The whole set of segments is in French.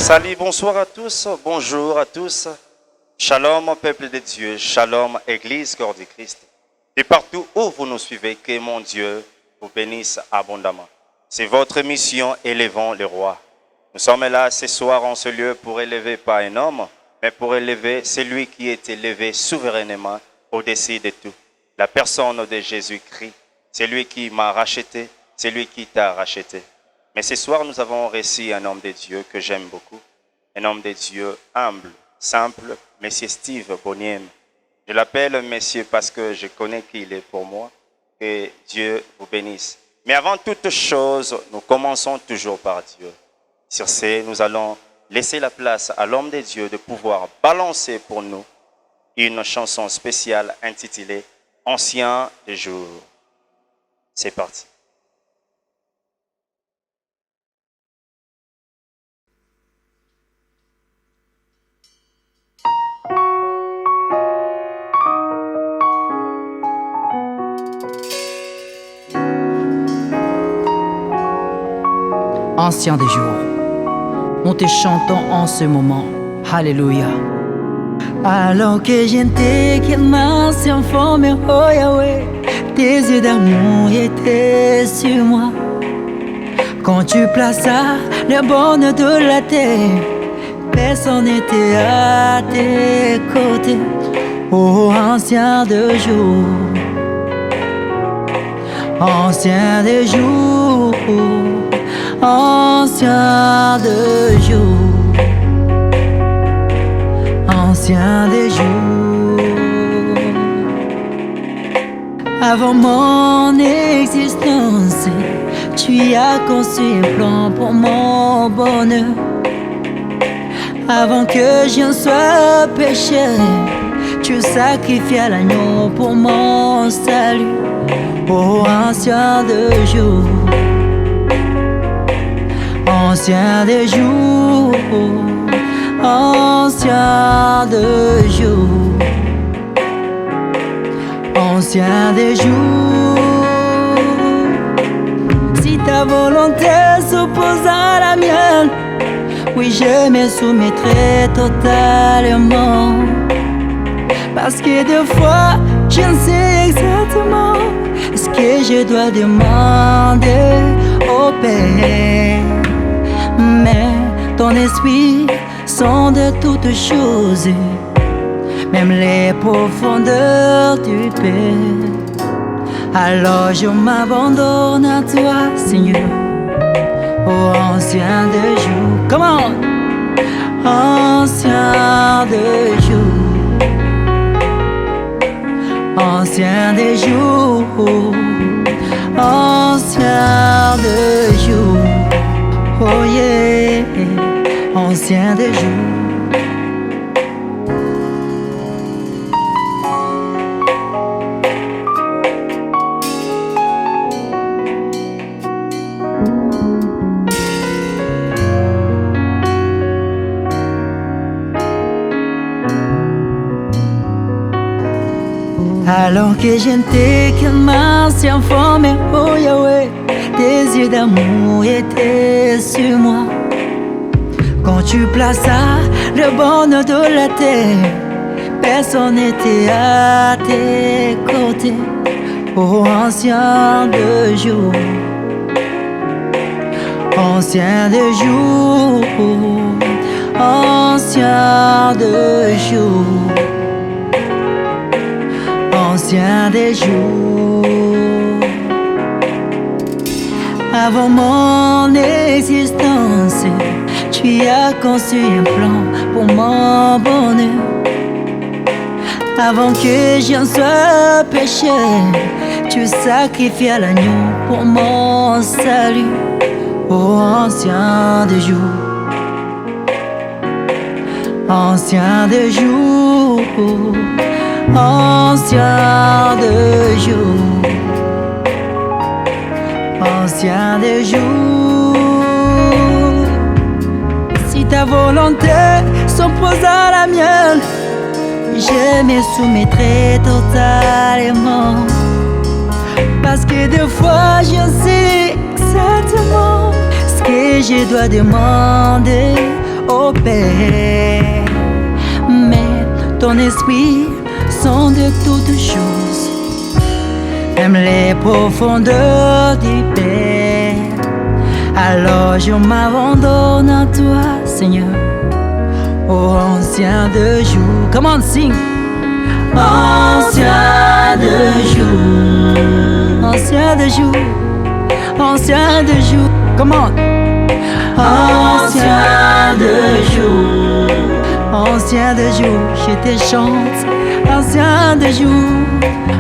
Salut, bonsoir à tous, bonjour à tous. Shalom, peuple de Dieu, shalom, Église corps du Christ. Et partout où vous nous suivez, que mon Dieu vous bénisse abondamment. C'est votre mission, élevons le roi. Nous sommes là ce soir en ce lieu pour élever pas un homme, mais pour élever celui qui est élevé souverainement au-dessus de tout. La personne de Jésus-Christ, c'est lui qui m'a racheté, c'est lui qui t'a racheté. Mais ce soir, nous avons reçu un homme de Dieu que j'aime beaucoup, un homme de Dieu humble, simple, Monsieur Steve Boniem. Je l'appelle Monsieur parce que je connais qui il est pour moi. Que Dieu vous bénisse. Mais avant toute chose, nous commençons toujours par Dieu. Sur ce, nous allons laisser la place à l'homme de Dieu de pouvoir balancer pour nous une chanson spéciale intitulée « Anciens des jours ». C'est parti. Anciens des jours, nous te chantons en ce moment. Alléluia. Alors que j'étais qu'un ancien formé, oh Yahweh, tes yeux d'amour étaient sur moi. Quand tu plaças le bonheur de la terre, personne n'était à tes côtés. Oh, ancien de jour, ancien des jours, ancien de jour, ancien des jours. Avant mon existence, tu as conçu un plan pour mon bonheur. Avant que je ne sois pécheur, tu sacrifias l'agneau pour mon salut. Oh, ancien de jour, ancien des jours, ancien de jour, ancien des jours. Si ta volonté s'oppose à la mienne, oui, je me soumettrai totalement. Parce que des fois, je ne sais exactement ce que je dois demander au Père. Mais ton esprit sonde toutes choses, même les profondeurs du Père. Alors je m'abandonne à toi, Seigneur, ô ancien de jour. Comment? Ancien de jour, ancien des jours, ancien de jour. Oh yeah, ancien des jours. Alors que j'étais qu'un ancien formé, oh Yahweh, tes yeux d'amour étaient sur moi. Quand tu plaças le bonheur de la terre, personne n'était à tes côtés. Oh, ancien de jour, ancien de jour, ancien de jour, ancien des jours. Avant mon existence, tu as conçu un plan pour mon bonheur. Avant que je ne sois pécheur, tu sacrifias l'agneau pour mon salut. Oh, ancien des jours, ancien des jours, ancien de jour, ancien des jours. Si ta volonté s'oppose à la mienne, je me soumettrai totalement. Parce que des fois je sais exactement ce que je dois demander au ô Père. Mais ton esprit sont de toutes choses, même les profondeurs du Père. Alors je m'abandonne à toi, Seigneur, ô ancien de jour. Come on, sing. Ancien de jour, ancien de jour, ancien de jour. Come on. Ancien de jour, ancien de jour, je te chante. Ancien de jour,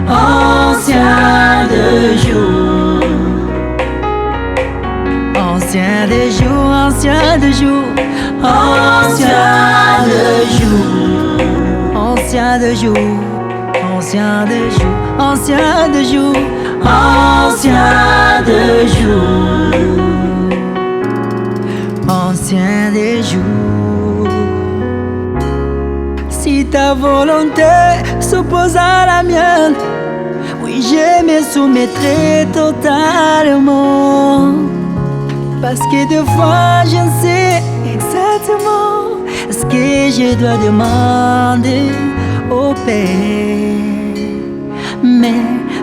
ancien de jour, ancien de jour, ancien de jour, ancien de jour, ancien de jour, ancien de jour, ancien de jour, ancien de jour, ancien des jours. Si ta volonté s'oppose à la mienne, oui, je me soumettrai totalement. Parce que des fois, je ne sais exactement ce que je dois demander au Père. Mais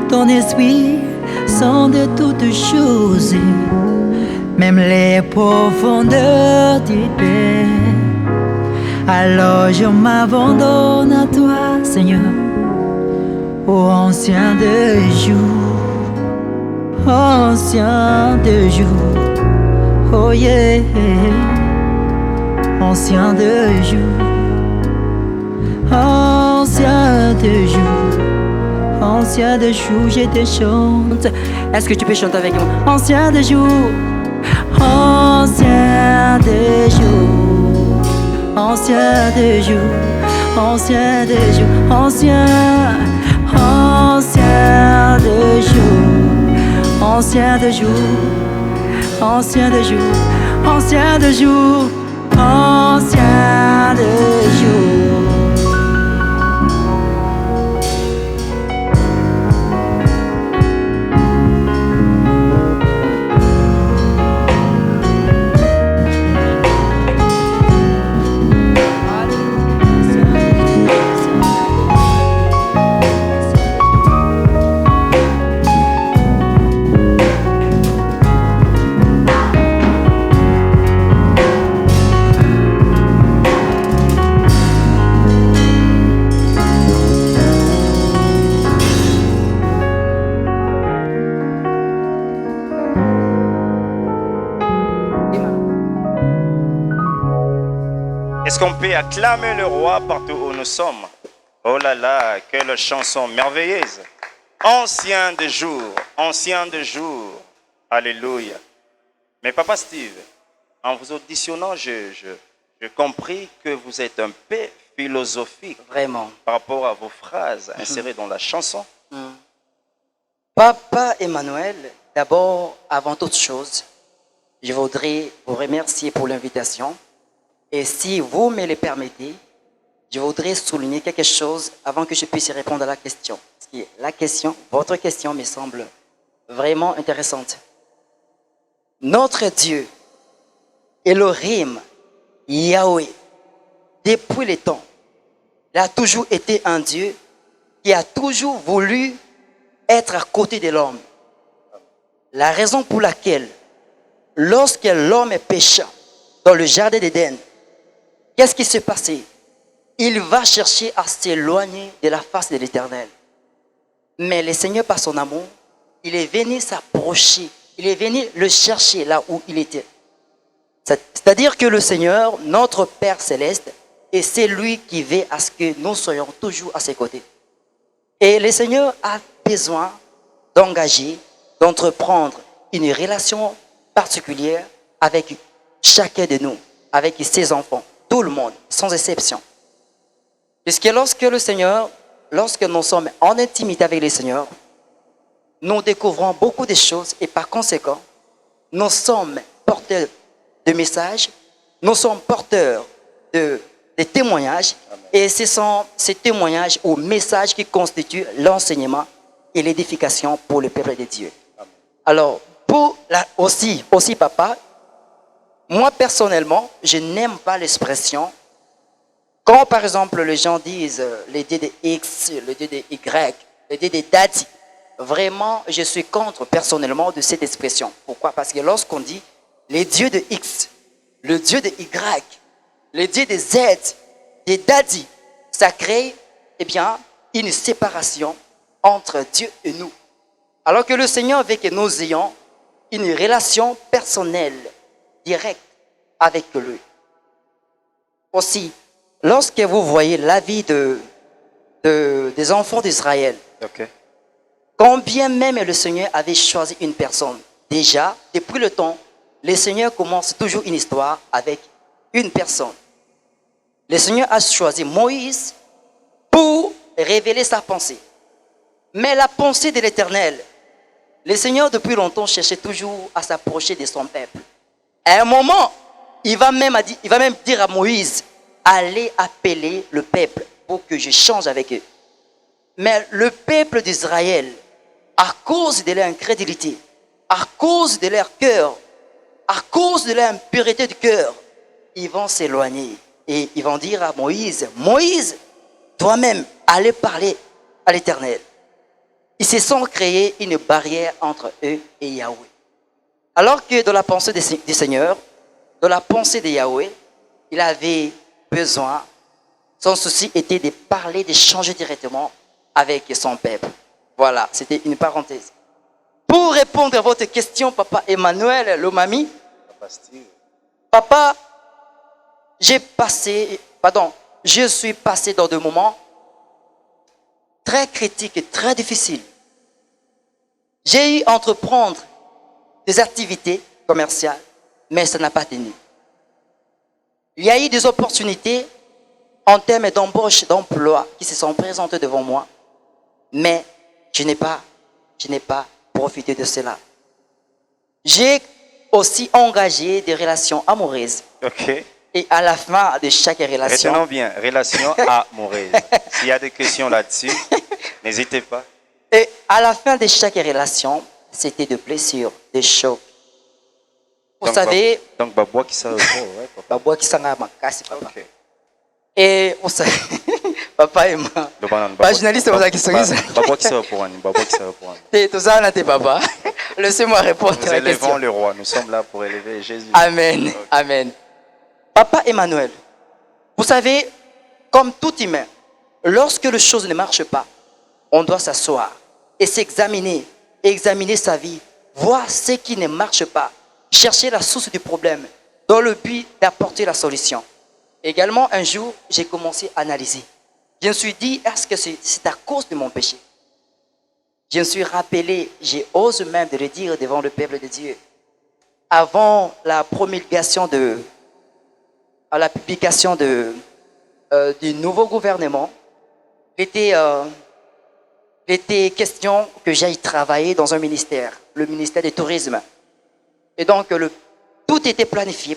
ton esprit sont de toutes choses, même les profondeurs du Père. Alors je m'abandonne à toi, Seigneur, ô ancien de jour, ancien de jour, oh yeah, ancien de jour, ancien de jour, ancien de jour, je te chante. Est-ce que tu peux chanter avec moi? Ancien de jour, ancien de jour, ancien de jour, ancien de jour, ancien, ancien de jour, ancien de jour, ancien de jour, ancien de jour, ancien de jour. Est-ce qu'on peut acclamer le roi partout où nous sommes? Oh là là, quelle chanson merveilleuse! Ancien de jour, ancien de jour. Alléluia. Mais Papa Steve, en vous auditionnant, j'ai compris que vous êtes un peu philosophique. Vraiment. Par rapport à vos phrases insérées dans la chanson. Papa Emmanuel, d'abord, avant toute chose, je voudrais vous remercier pour l'invitation. Et si vous me le permettez, je voudrais souligner quelque chose avant que je puisse répondre à la question. Parce que la question, votre question me semble vraiment intéressante. Notre Dieu, Elohim, Yahweh, depuis le temps, il a toujours été un Dieu qui a toujours voulu être à côté de l'homme. La raison pour laquelle, lorsque l'homme pécha dans le jardin d'Éden, qu'est-ce qui s'est passé? Il va chercher à s'éloigner de la face de l'Éternel. Mais le Seigneur, par son amour, il est venu s'approcher. Il est venu le chercher là où il était. C'est-à-dire que le Seigneur, notre Père Céleste, et c'est lui qui veut à ce que nous soyons toujours à ses côtés. Et le Seigneur a besoin d'engager, d'entreprendre une relation particulière avec chacun de nous, avec ses enfants, tout le monde, sans exception. Puisque lorsque nous sommes en intimité avec le Seigneur, nous découvrons beaucoup de choses et par conséquent, nous sommes porteurs de messages, nous sommes porteurs de témoignages. Amen. Et ce sont ces témoignages ou messages qui constituent l'enseignement et l'édification pour le peuple de Dieu. Amen. Alors, aussi papa, Moi, personnellement, je n'aime pas l'expression. Quand, par exemple, les gens disent les dieux de X, le dieu de Y, le dieu de Daddy, vraiment, je suis contre, personnellement, de cette expression. Pourquoi? Parce que lorsqu'on dit les dieux de X, le dieu de Y, le dieu de Z, des Daddy, ça crée, eh bien, une séparation entre Dieu et nous. Alors que le Seigneur veut que nous ayons une relation personnelle, directe avec lui. Aussi, lorsque vous voyez la vie des enfants d'Israël, Ok. combien même le Seigneur avait choisi une personne, déjà, depuis le temps, le Seigneur commence toujours une histoire avec une personne. Le Seigneur a choisi Moïse pour révéler sa pensée. Mais la pensée de l'Éternel, le Seigneur depuis longtemps cherchait toujours à s'approcher de son peuple. À un moment, il va même dire à Moïse, allez appeler le peuple pour que je change avec eux. Mais le peuple d'Israël, à cause de leur incrédulité, à cause de leur cœur, à cause de leur impureté de cœur, ils vont s'éloigner. Et ils vont dire à Moïse, Moïse, toi-même, allez parler à l'Éternel. Ils se sont créés une barrière entre eux et Yahweh. Alors que dans la pensée du Seigneur, dans la pensée de Yahweh, il avait besoin, son souci était de parler, d'échanger directement avec son peuple. Voilà, c'était une parenthèse. Pour répondre à votre question, Papa Emmanuel, le mamie, Papa, je suis passé dans des moments très critiques et très difficiles. J'ai eu à entreprendre des activités commerciales, mais ça n'a pas tenu. Il y a eu des opportunités en termes d'embauche, d'emploi qui se sont présentées devant moi, mais je n'ai pas profité de cela. J'ai aussi engagé des relations amoureuses. Ok. Et à la fin de chaque relation... Retenons bien, relation amoureuse. S'il y a des questions là-dessus, n'hésitez pas. Et à la fin de chaque relation, c'était des blessures, des chocs. Vous savez... Donc, Babois qui s'en ouais, papa. Babois qui s'en a makasi, papa. Ok. Et vous savez... Papa et moi... Pas journaliste, vous avez qui sont ici. Babois qui s'en pour Babois qui s'en pour Tout ça, on a tes papa. Laissez-moi répondre Nous à la question. élevons le roi. Nous sommes là pour élever Jésus. Amen. Ok. Amen. Papa Emmanuel, vous savez, comme tout humain, lorsque les choses ne marchent pas, on doit s'asseoir et s'examiner, examiner sa vie, voir ce qui ne marche pas, chercher la source du problème dans le but d'apporter la solution. Également, un jour, j'ai commencé à analyser. Je me suis dit, est-ce que c'est à cause de mon péché? Je me suis rappelé, j'ose même de le dire devant le peuple de Dieu, avant la promulgation à la publication du nouveau gouvernement, il était question que j'aille travailler dans un ministère, le ministère du tourisme. Et donc, tout était planifié.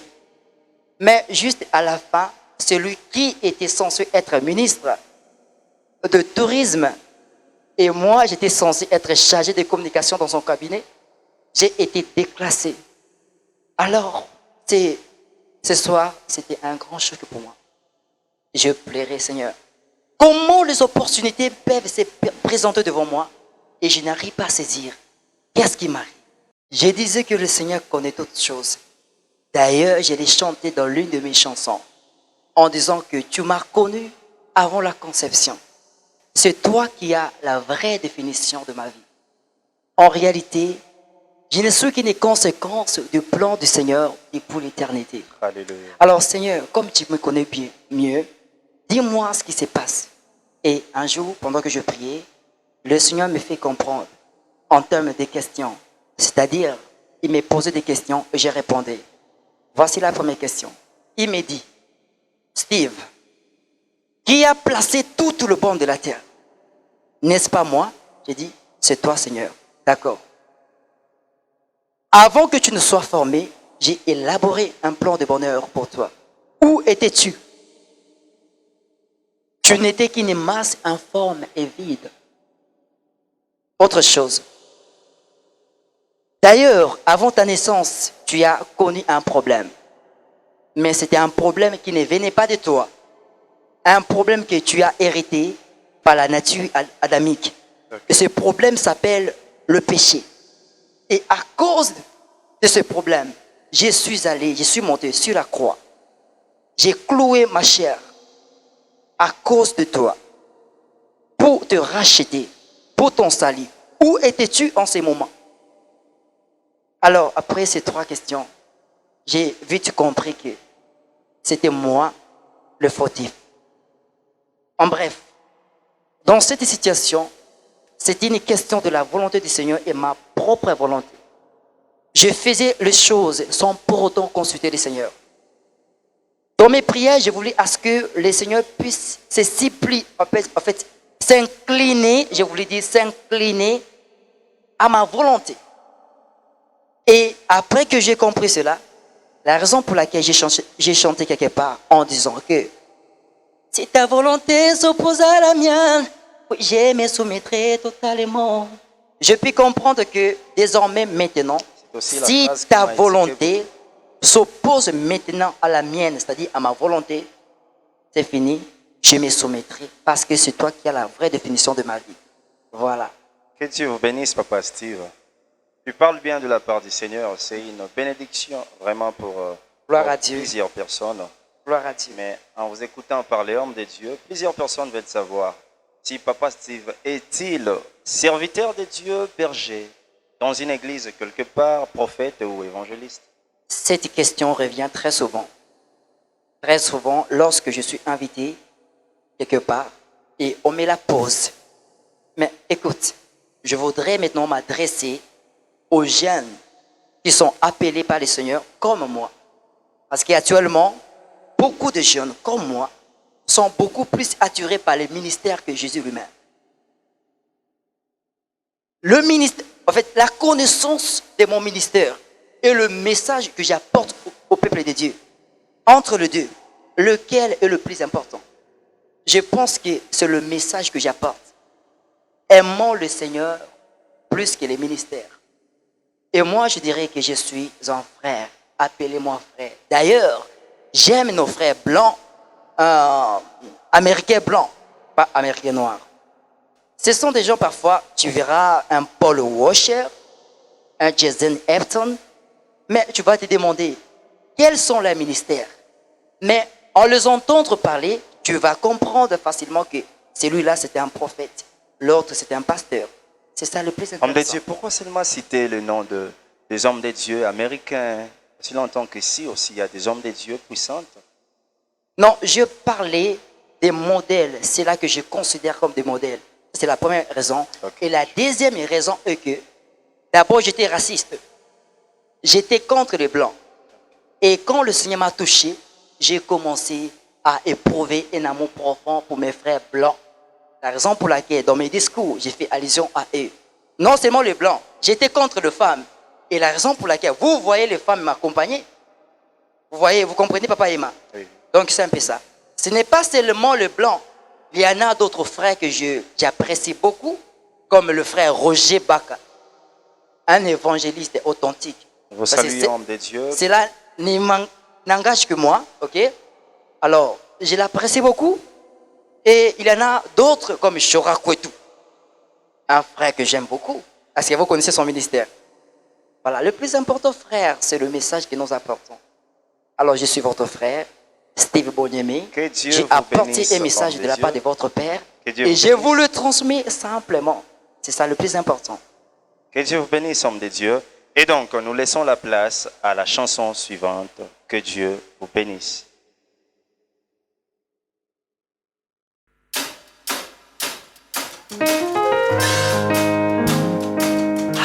Mais juste à la fin, celui qui était censé être ministre de tourisme, et moi, j'étais censé être chargé de communication dans son cabinet, j'ai été déclassé. Alors, ce soir, c'était un grand choc pour moi. Je plairais, Seigneur. Comment les opportunités peuvent se présenter devant moi et je n'arrive pas à saisir? Qu'est-ce qui m'arrive? Je disais que le Seigneur connaît toutes choses. D'ailleurs, je l'ai chanté dans l'une de mes chansons en disant que tu m'as connu avant la conception. C'est toi qui as la vraie définition de ma vie. En réalité, je ne suis qu'une conséquence du plan du Seigneur et pour l'éternité. Alléluia. Alors Seigneur, comme tu me connais bien, mieux, dis-moi ce qui se passe. Et un jour, pendant que je priais, le Seigneur me fait comprendre en termes de questions. C'est-à-dire, il me posait des questions et j'ai répondu. Voici la première question. Il me dit, Steve, qui a placé tout le bon de la terre? N'est-ce pas moi? J'ai dit, c'est toi Seigneur. D'accord. Avant que tu ne sois formé, j'ai élaboré un plan de bonheur pour toi. Où étais-tu? Tu n'étais qu'une masse informe et vide. Autre chose. D'ailleurs, avant ta naissance, tu as connu un problème. mais c'était un problème qui ne venait pas de toi. Un problème que tu as hérité par la nature adamique. Et ce problème s'appelle le péché. Et à cause de ce problème, je suis monté sur la croix. J'ai cloué ma chair à cause de toi pour te racheter, pour ton salut. Où étais-tu en ces moments? Alors, après ces 3 questions, j'ai vite compris que c'était moi le fautif. En bref, dans cette situation, c'était une question de la volonté du Seigneur et ma propre volonté. Je faisais les choses sans pour autant consulter le Seigneur. Dans mes prières, je voulais à ce que le Seigneur puisse se supplier, en fait, s'incliner, je voulais dire s'incliner à ma volonté. Et après que j'ai compris cela, la raison pour laquelle j'ai chanté quelque part en disant que si ta volonté s'oppose à la mienne, oui, je me soumettrai totalement. Je puis comprendre que désormais maintenant, si ta volonté s'oppose maintenant à la mienne, c'est-à-dire à ma volonté, c'est fini, je me soumettrai parce que c'est toi qui as la vraie définition de ma vie. Voilà. Que Dieu vous bénisse, Papa Steve. Tu parles bien de la part du Seigneur. C'est une bénédiction vraiment pour plusieurs personnes. Gloire à Dieu. Mais en vous écoutant parler, homme de Dieu, plusieurs personnes veulent savoir si Papa Steve est-il serviteur de Dieu, berger, dans une église quelque part, prophète ou évangéliste? Cette question revient très souvent. Très souvent, lorsque je suis invité quelque part et on me la pose. Mais écoute, je voudrais maintenant m'adresser aux jeunes qui sont appelés par le Seigneur comme moi. Parce qu'actuellement, beaucoup de jeunes comme moi sont beaucoup plus attirés par le ministère que Jésus lui-même. Le ministère, en fait, la connaissance de mon ministère et le message que j'apporte au peuple de Dieu, entre les deux, lequel est le plus important? Je pense que c'est le message que j'apporte. Aimons le Seigneur plus que les ministères. Et moi, je dirais que je suis un frère. Appelez-moi frère. D'ailleurs, j'aime nos frères blancs, américains blancs, pas américains noirs. Ce sont des gens, parfois, tu verras un Paul Washer, un Jason Epton, mais tu vas te demander, quels sont leurs ministères? Mais en les entendre parler, tu vas comprendre facilement que celui-là, c'était un prophète, l'autre, c'était un pasteur. C'est ça le plus intéressant. Homme de Dieu, pourquoi seulement citer le nom des hommes de Dieu américains? Si longtemps qu'ici aussi, il y a des hommes de Dieu puissantes. Non, je parlais des modèles. C'est là que je considère comme des modèles. C'est la première raison. Okay. Et la deuxième raison est que, d'abord, j'étais raciste. J'étais contre les Blancs. Et quand le Seigneur m'a touché, j'ai commencé à éprouver un amour profond pour mes frères blancs. La raison pour laquelle, dans mes discours, j'ai fait allusion à eux. Non seulement les Blancs, j'étais contre les femmes. Et la raison pour laquelle vous voyez les femmes m'accompagner, vous voyez, vous comprenez, Papa Emma? Oui. Donc c'est un peu ça. Ce n'est pas seulement le blanc. Il y en a d'autres frères que j'apprécie beaucoup, comme le frère Roger Baka, un évangéliste authentique. Vous saluez, homme de Dieu. Cela n'engage que moi, ok? Alors, je l'apprécie beaucoup. Et il y en a d'autres comme Shora Kwetu, un frère que j'aime beaucoup, parce que vous connaissez son ministère. Voilà, le plus important, frère, c'est le message que nous apportons. Alors, je suis votre frère, Steve Bonyemé. J'ai apporté un message de la part de votre Père et je vous le transmets simplement. C'est ça le plus important. Que Dieu vous bénisse, homme de Dieu. Et donc, nous laissons la place à la chanson suivante. Que Dieu vous bénisse.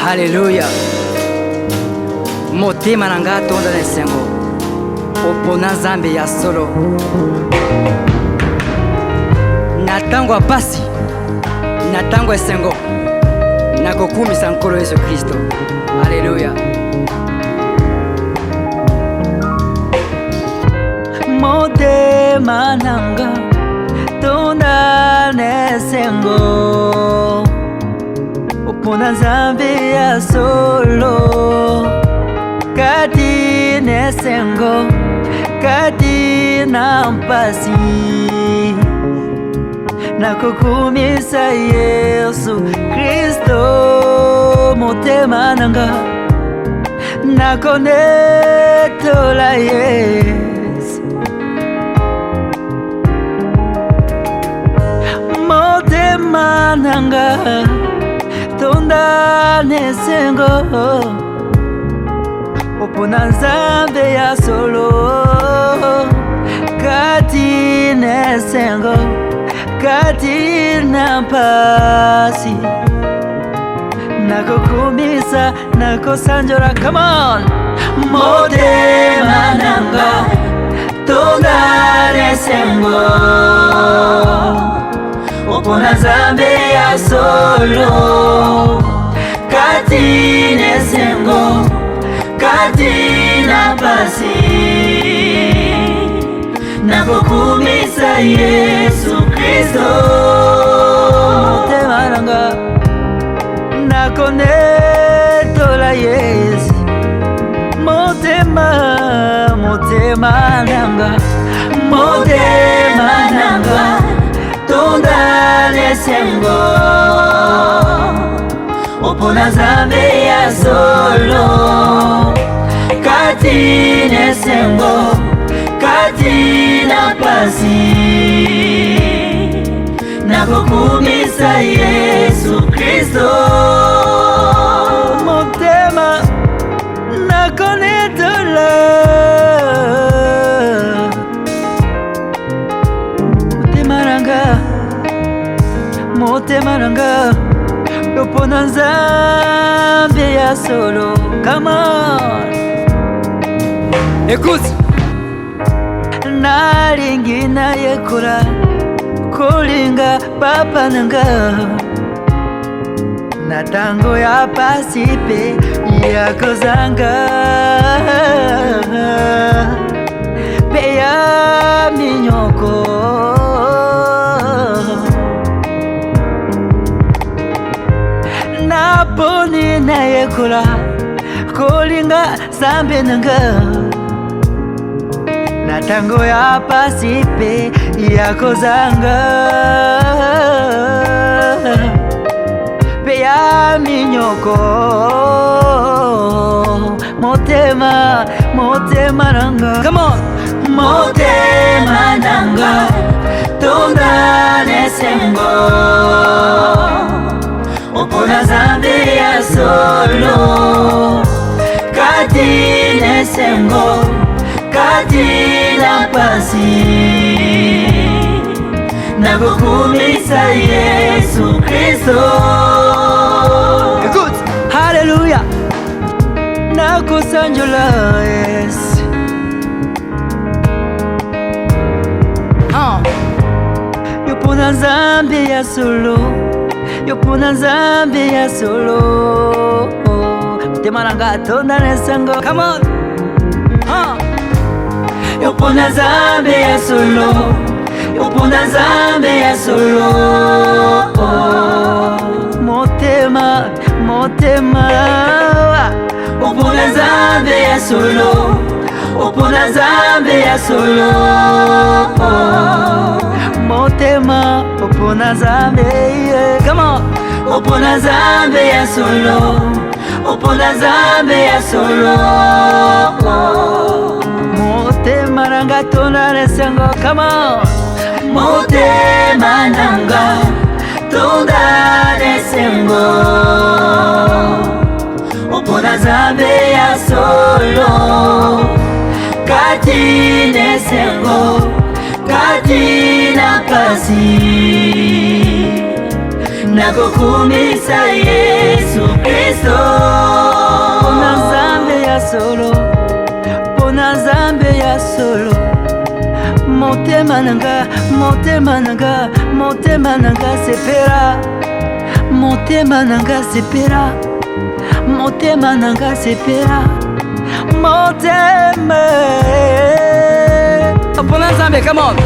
Alléluia. Motema nanga tonda na esengo opona Nzambe ya solo na ntango ya pasi na ntango ya esengo nakokumisa nkolo Yesu Kristo. Alléluia. Motema nanga tonda na esengo opona Nzambe ya solo kati nesengo kati na mpasi nakukumisa Yesu Kristo motema nanga nakonetola Yesu motema nanga tonda nesengo opona Nzambe ya solo kati nesengo kati na mpasi nakukumisa nakosanjora. Come on, motema nanga tonda nesengo opona Nzambe ya solo kati nesengo kati na mpasi nakukumisa Yesu Kristo motema nanga nakonetola Yesu motema nanga motema nanga tonda nesengo opona Nzambe ya solo kati nesengo kati na mpasi nakukumisa Yesu Kristo motema nakonetola motema nanga opona Nzambe ya solo. Come on, écoute. Nalingi na yekola kolinga papa nanga na tango ya pasi pe ya kozanga pe ya minyoko naponi na yekola kolinga Nzambe nanga na tango ya pasi pe ya kozanga pe ya minyoko motema nanga. Come on, motema nanga tonda nesengo opona Nzambe ya solo kati nesengo kati na mpasi nakukumisa Yesu Kristo. Écoute, haleluya nakusanjula Yesu yopona Nzambe ya solo yopona Nzambe ya solo motema nanga tonda nesengo. Come on, yopona Nzambe ya solo yopona Nzambe ya solo motema opona Nzambe ya solo opona Nzambe ya solo motema opona Nzambe. Come on, opona Nzambe ya solo opona Nzambe ya solo motema nanga tonda nesengo. Come on, motema nanga tonda nesengo opona Nzambe ya solo kati nesengo kati na mpasi nakukumisa Yesu Kristo opona Nzambe ya solo opona Nzambe ya solo motema nanga sepera motema nanga sepera motema nanga sepera motema opona Nzambe. Come on,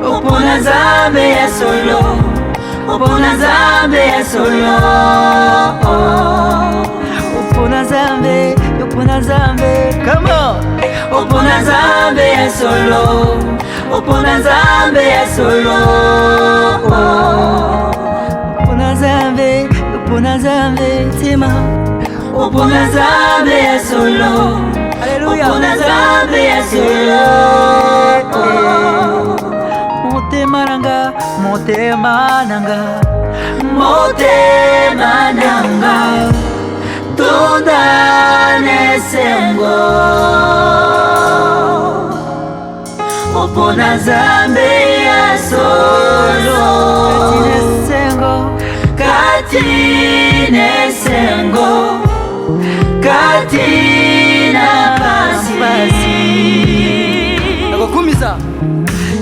opona Nzambe ya solo opona Nzambe ya solo opona Nzambe Come on, opona Nzambe ya solo, opona Nzambe ya solo, opona Nzambe tema, opona Nzambe ya solo, Alléluia, opona Nzambe ya solo. Motema nanga, motema nanga, motema nanga, tondane sengo, opona Nzambe ya solo, katine sengo, katina pasi,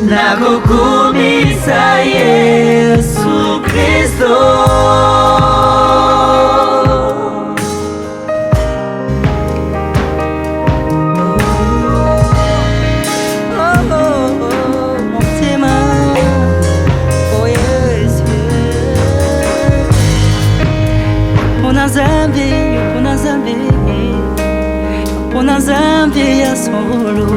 nakukumisa Yesu Kristo. Opona Nzambe ya solo,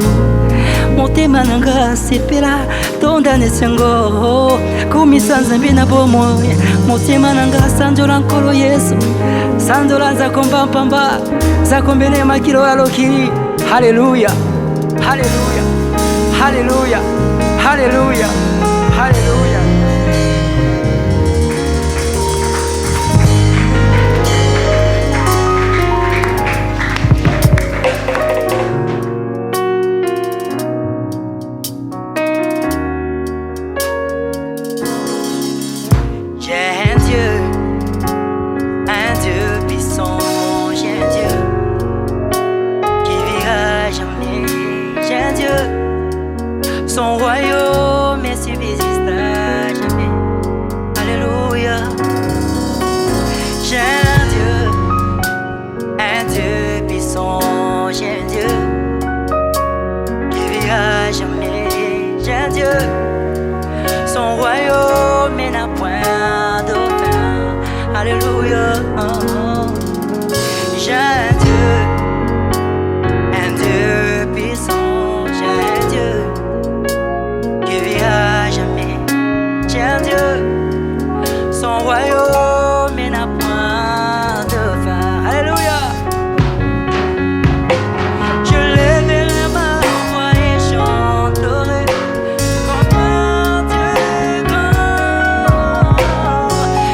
motema nanga sepela tondane sengo, kumisa Nzambe na bomoi, motema nanga sanjola nkolo Yesu, sanjola nzakomba mpamba, nzakombele makilo ya lokili. Haleluya, haleluya, haleluya, haleluya, haleluya. Son royaume ne subsistera jamais. Alléluia. J'ai un Dieu puissant, j'ai un Dieu qui vivra jamais. J'ai un Dieu, son royaume n'a point de fin. Alléluia. J'ai un Dieu puissant, j'ai un Dieu qui vivra jamais. J'ai un Dieu, son royaume n'a point de fin. Alléluia. Je lèverai ma voix et chanterai combien Dieu est grand.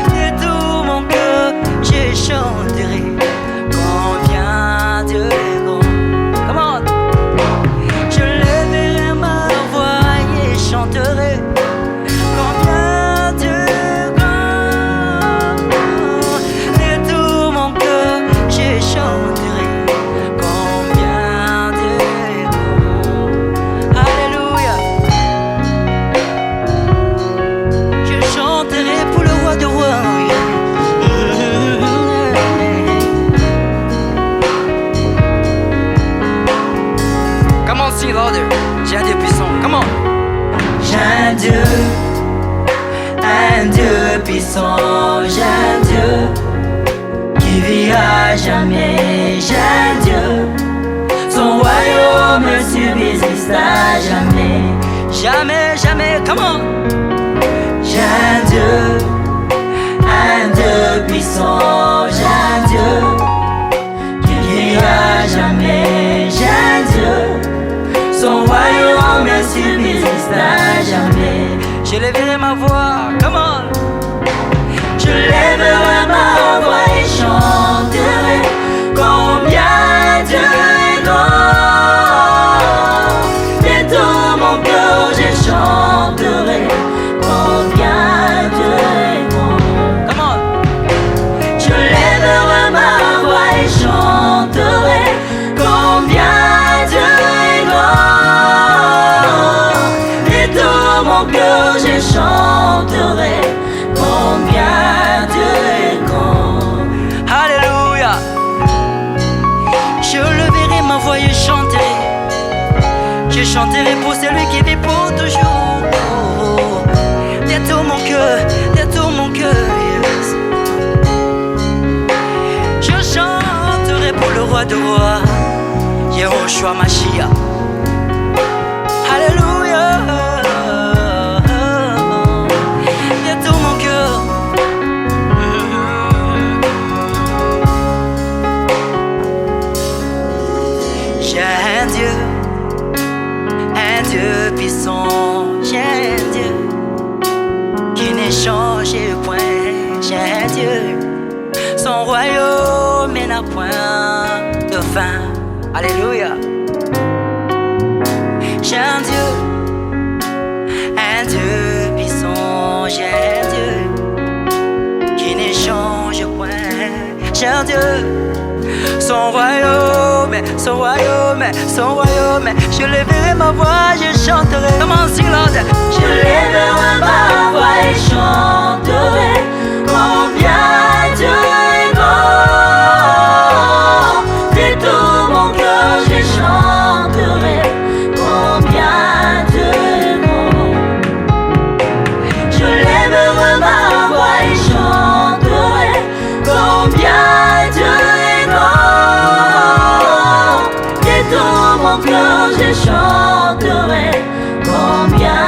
De tout mon cœur, je chanterai combien Dieu est grand. Come on. Je lèverai ma voix et chanterai combien Dieu est grand. De tout mon cœur, je chanterai combien Dieu est grand. Alléluia. Je chanterai pour le roi de rois. Come on, sing louder. J'ai un Dieu puissant. Come on. J'ai un Dieu puissant. J'ai un Dieu qui vivra jamais. J'ai un Dieu, son royaume ne subsistera jamais. Jamais, jamais. Come on. J'ai un Dieu puissant. J'ai un Dieu qui vivra jamais. J'ai un Dieu, son royaume ne subsistera jamais. Je lèverai ma voix, come on. Je lèverai ma voix et chanterai combien Dieu est grand. De tout mon cœur, je chanterai combien Dieu est grand. Come on. Je lèverai ma voix et chanterai combien Dieu est grand. De tout mon cœur, je chanterai combien Dieu est grand. Alléluia. Je leverai ma voix et chanterai. Je chanterai pour celui qui vit pour toujours. De tout mon cœur, de tout mon cœur, yes. Je chanterai pour le roi de rois, Yehoshua Mashiach. Son royaume n'a point de fin. Alléluia. J'ai un Dieu puissant, j'ai un Dieu qui n'échange point. J'ai un Dieu, son royaume, je lèverai ma voix, je chanterai. Comment Lord? Je lèverai ma voix et chanterai combien Dieu est grand. De tout mon cœur je chanterai combien Dieu est grand. Je lèverai ma voix et chanterai combien Dieu est grand. De tout mon cœur je chanterai combien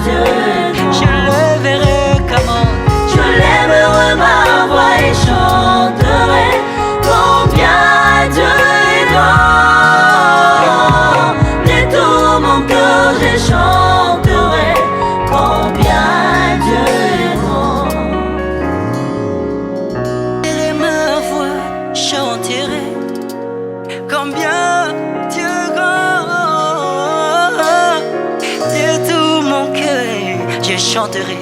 Dieu est grand. Je lèverai comment? Je lèverai ma voix et chanterai combien Dieu est grand. De tout mon cœur je chanterai combien Dieu est grand. Et ma voix chanterai combien Dieu est grand. De tout mon cœur je chanterai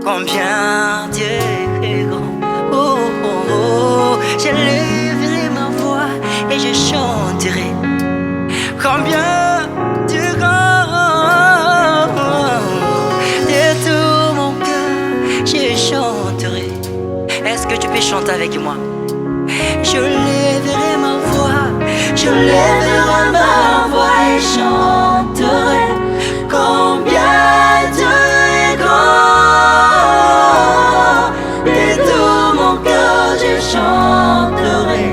combien Dieu est grand. Oh, oh, oh, je lèverai ma voix et je chanterai combien Dieu est grand. De tout mon cœur je chanterai. Est-ce que tu peux chanter avec moi? Je lèverai ma voix, je lèverai ma voix et chanterai combien Dieu est grand. De tout mon cœur je chanterai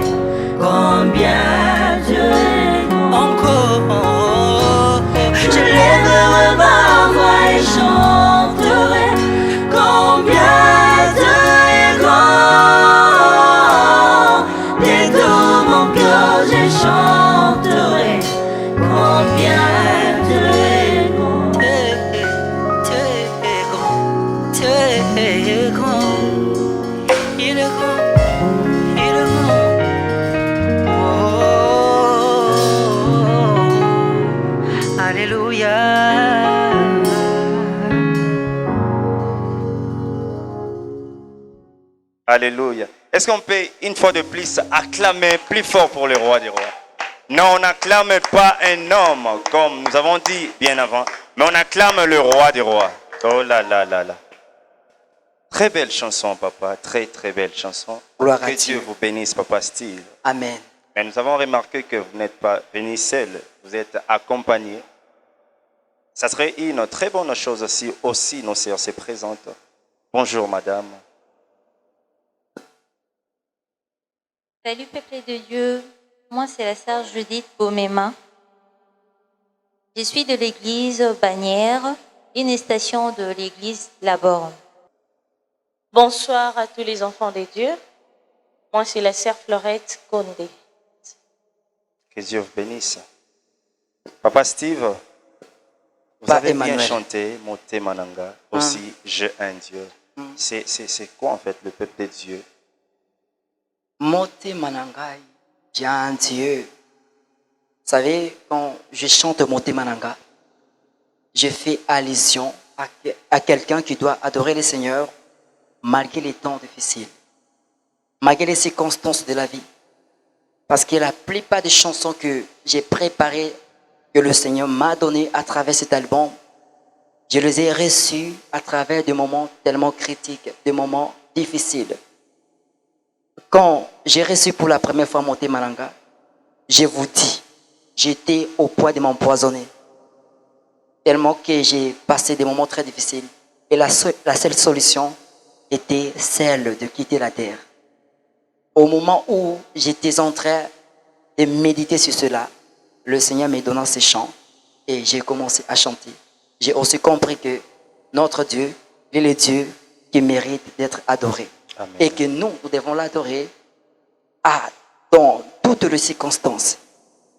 combien Dieu est grand. Encore, je lèverai ma voix et chanterai combien Dieu est grand. De tout mon cœur je chanterai combien Dieu est grand. Dieu est grand, Dieu est grand. Il est grand, il est grand. Oh, alléluia. Alléluia. Est-ce qu'on peut une fois de plus acclamer plus fort pour le roi des rois? Non, on n'acclame pas un homme comme nous avons dit bien avant, mais on acclame le roi des rois. Oh là là là là. Très belle chanson, papa. Très très belle chanson. Gloire à Que Dieu Dieu. vous bénisse, papa Steve. Amen. Mais nous avons remarqué que vous n'êtes pas venu seul, vous êtes accompagné. Ça serait une très bonne chose si aussi nos sœurs se présentent. Bonjour madame. Salut peuple de Dieu, moi c'est la sœur Judith Bomema. Je suis de l'église Bannière, une station de l'église Laborne. Bonsoir à tous les enfants de Dieu. Moi, c'est la sœur Florette Condé. Que Dieu vous bénisse. Papa Steve, vous Pas avez bien Emmanuel. chanté Moté Mananga, aussi J'ai un Dieu. C'est quoi en fait le peuple de Dieu? Mote Manangai, j'ai un Dieu. Vous savez, quand je chante Mote Mananga, je fais allusion à quelqu'un qui doit adorer le Seigneur malgré les temps difficiles, malgré les circonstances de la vie. Parce que la plupart des chansons que j'ai préparées, que le Seigneur m'a données à travers cet album, je les ai reçues à travers des moments tellement critiques, des moments difficiles. Quand j'ai reçu pour la première fois Mote Mananga, je vous dis, j'étais au point de m'empoisonner. Tellement que j'ai passé des moments très difficiles. Et la seule solution était celle de quitter la terre. Au moment où j'étais en train de méditer sur cela, le Seigneur me donna ces chants et j'ai commencé à chanter. J'ai aussi compris que notre Dieu, il est le Dieu qui mérite d'être adoré. Amen. Et que nous devons l'adorer dans toutes les circonstances.